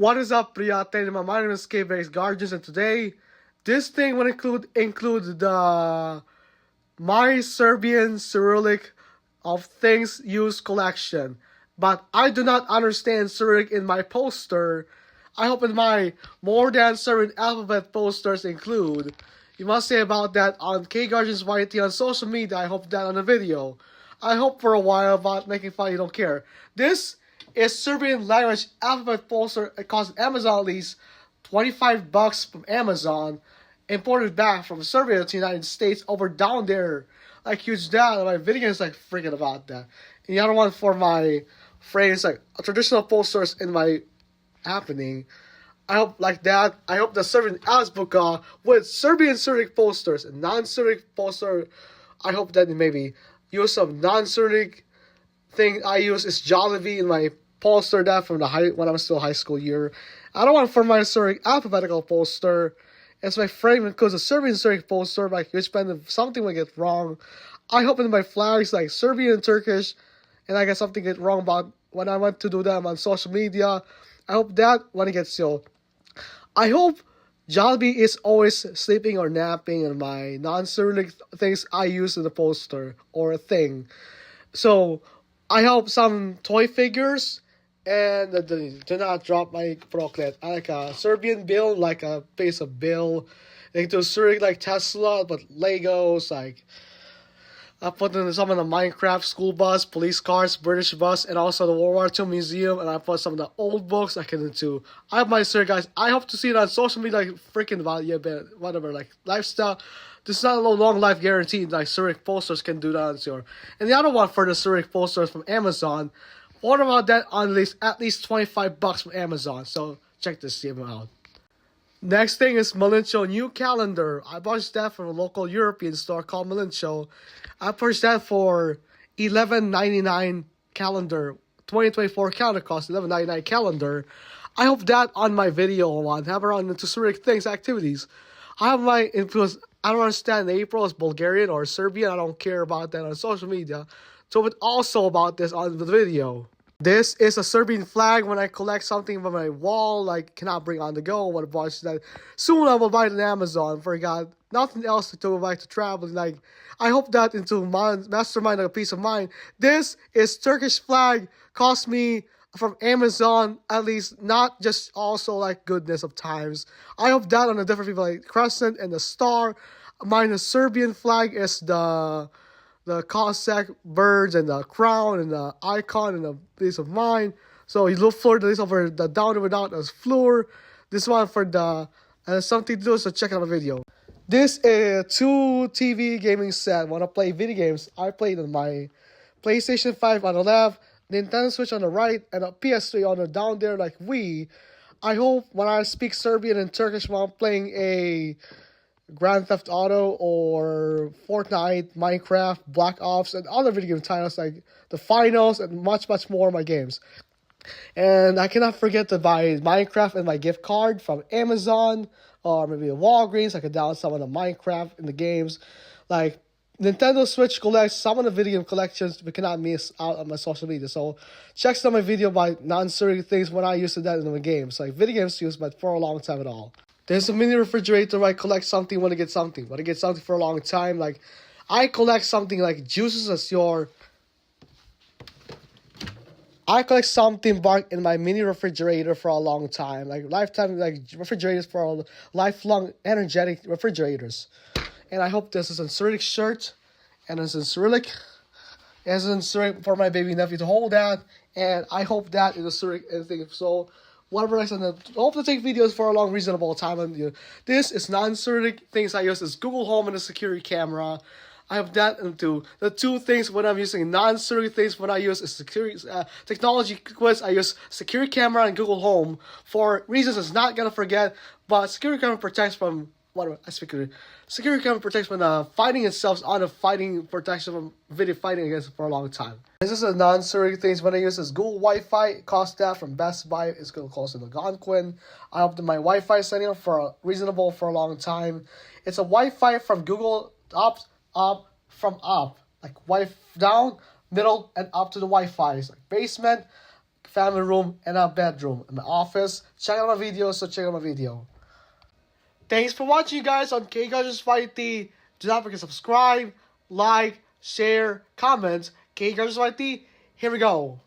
What is up, Priate? My name is K-Base Guardians, and today this thing will include the my Serbian Cyrillic of things used collection. But I do not understand Cyrillic in my poster. I hope in my more than Serbian alphabet posters include. You must say about that on K Guardians YT on social media. I hope that on the video. I hope for a while about making fun you don't care. This is Serbian language alphabet poster. It costs Amazon at least $25 from Amazon. Imported back from Serbia to the United States over down there. Like huge that. My video is like freaking about that. And the other one for my frames, like traditional posters in my happening. I hope like that. I hope the Serbian Azbuka with Serbian Cyrillic posters and non-Cyrillic poster. I hope that maybe use some non-Cyrillic thing I use is Jollibee in my poster that from the when I was still high school year. I don't want for my Cyrillic alphabetical poster. It's my frame because a Serbian Cyrillic poster, like you spend something will get wrong. I hope in my flags like Serbian and Turkish, and I get something get wrong about when I went to do them on social media. I hope that when it gets sealed. I hope Jollibee is always sleeping or napping in my non-Cyrillic things I use in the poster or a thing. So I hope some toy figures and do not drop my proclet. I like a Serbian bill, like a piece of bill. Like to Cyrillic like Tesla, but Legos, like I put in some of the Minecraft school bus, police cars, British bus, and also the World War II museum. And I put some of the old books I can into. I have my Cyrillic guys. I hope to see it on social media, like freaking about whatever, like lifestyle. This is not a long life guarantee. Like Cyrillic posters can do that on your. And the other one for the Cyrillic posters from Amazon. Order about that on at least $25 from Amazon. So check this game out. Next thing is Malincho new calendar. I bought that from a local European store called Malincho. I purchased that for $11.99 calendar. 2024 calendar cost $11.99 calendar. I hope that on my video on have around into Cyrillic things activities. I have my influence. I don't understand April is Bulgarian or Serbian. I don't care about that on social media. So but also about this on the video. This is a Serbian flag when I collect something from my wall, like cannot bring on the go. What about that? Soon I will buy it on Amazon. Forgot nothing else to go back to traveling. Like I hope that into mastermind a peace of mind. This is Turkish flag. Cost me from Amazon at least, not just also like goodness of times. I hope that on the different people like crescent and the star. Mine the Serbian flag is the Cossack birds and the crown and the icon and the piece of mine. So you look for this over the down and without as floor. This one for the something to do, so check out the video. This is a 2 TV gaming set. Wanna play video games? I played on my PlayStation 5 on the left, Nintendo Switch on the right, and a PS3 on the down there like Wii. I hope when I speak Serbian and Turkish while I'm playing a Grand Theft Auto or Fortnite, Minecraft, Black Ops, and other video game titles like the finals and much more of my games. And I cannot forget to buy Minecraft and my gift card from Amazon or maybe Walgreens. I could download some of the Minecraft in the games. Like Nintendo Switch collects some of the video game collections we cannot miss out on my social media. So check some of my video by non-Cyrillic things when I used to that in the games. Like video games used, but for a long time at all. There's a mini refrigerator where I collect something when I get something. When I get something for a long time, like I collect something like juices as your. I collect something back in my mini refrigerator for a long time, like lifetime, like refrigerators for a lifelong energetic refrigerators. And I hope this is a Cyrillic shirt, and it's in Cyrillic. It's in Cyrillic for my baby nephew to hold that, and I hope that is a Cyrillic thing. So. Whatever I hope to take videos for a long, reasonable time. And this is non-Cyrillic things I use is Google Home and a security camera. I have that into the 2 things when I'm using non-Cyrillic things when I use is security technology quiz. I use security camera and Google Home for reasons it's not gonna forget. But security camera protects from security camera protects from fighting itself on a fighting protection from video fighting against for a long time. This is a non-Cyrillic things when I use this Google Wi-Fi. Cost that from Best Buy. It's gonna cost in Algonquin. I hope that my Wi-Fi setting up for reasonable for a long time. It's a Wi-Fi from Google up, from up, like Wi-Fi down, middle, and up to the Wi-Fi. It's like basement, family room, and a bedroom. In my office, check out my video, so check out my video. Thanks for watching, you guys, on K-Garden Society. Do not forget to subscribe, like, share, comment. K-Garden Society, here we go.